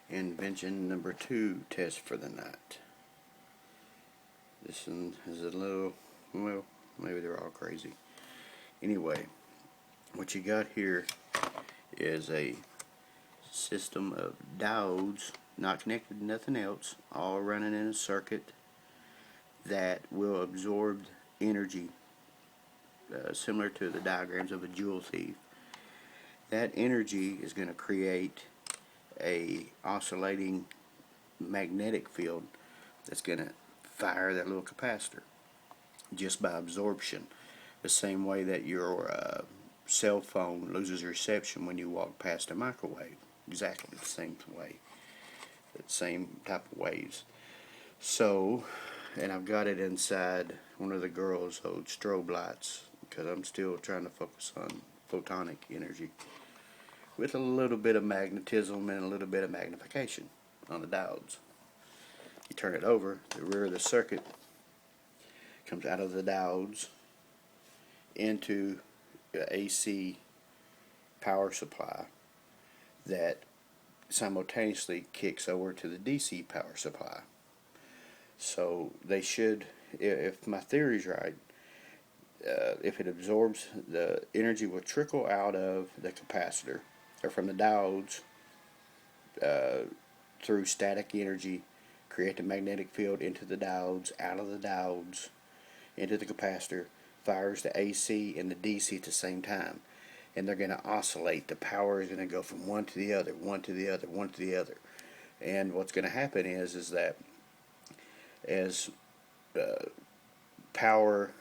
Invention number 2 test for the night. This one is a little, well, maybe they're all crazy. Anyway, what you got here is a system of diodes, not connected to nothing else, all running in a circuit that will absorb energy, similar to the diagrams of a Joule thief. That energy is going to create a oscillating magnetic field that's going to fire that little capacitor just by absorption, the same way that your cell phone loses reception when you walk past a microwave. Exactly the same way, the same type of waves. So, and I've got it inside one of the girls' old strobe lights because I'm still trying to focus on photonic energy with a little bit of magnetism and a little bit of magnification on the diodes. You turn it over, the rear of the circuit comes out of the diodes into the AC power supply that simultaneously kicks over to the DC power supply. So they should, if my theory is right, if it absorbs, the energy will trickle out of the capacitor or from the diodes through static energy, create the magnetic field into the diodes, out of the diodes into the capacitor, fires the AC and the DC at the same time, and they're going to oscillate. The power is going to go from one to the other, one to the other, one to the other. And what's going to happen is that as power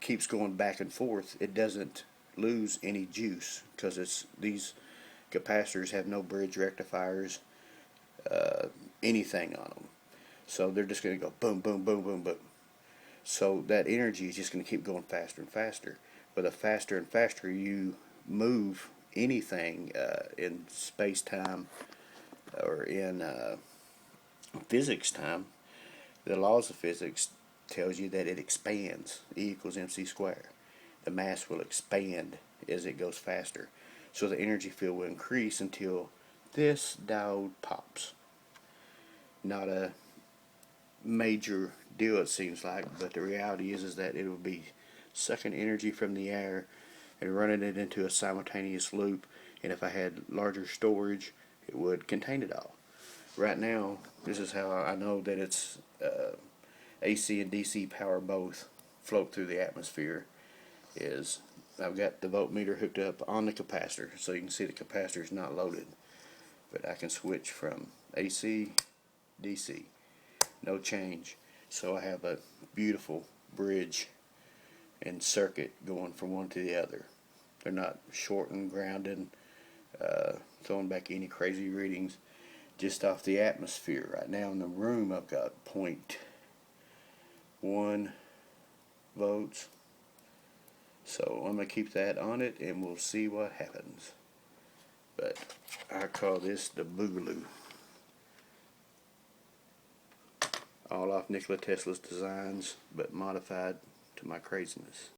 keeps going back and forth, it doesn't lose any juice because these capacitors have no bridge rectifiers, anything on them. So they're just going to go boom, boom, boom, boom, boom. So that energy is just going to keep going faster and faster. But the faster and faster you move anything in space-time or in physics time, the laws of physics tells you that it expands. E equals mc squared. The mass will expand as it goes faster. So the energy field will increase until this diode pops. Not a major deal, it seems like, but the reality is that it will be sucking energy from the air and running it into a simultaneous loop, and if I had larger storage, it would contain it all. Right now, this is how I know that it's AC and DC power both float through the atmosphere. Is I've got the voltmeter hooked up on the capacitor, so you can see the capacitor is not loaded, but I can switch from AC, DC, no change. So I have a beautiful bridge and circuit going from one to the other. They're not shorting, grounding, throwing back any crazy readings, just off the atmosphere. Right now in the room I've got 0.1 volts. So I'm going to keep that on it and we'll see what happens. But I call this the Boogaloo. All off Nikola Tesla's designs, but modified to my craziness.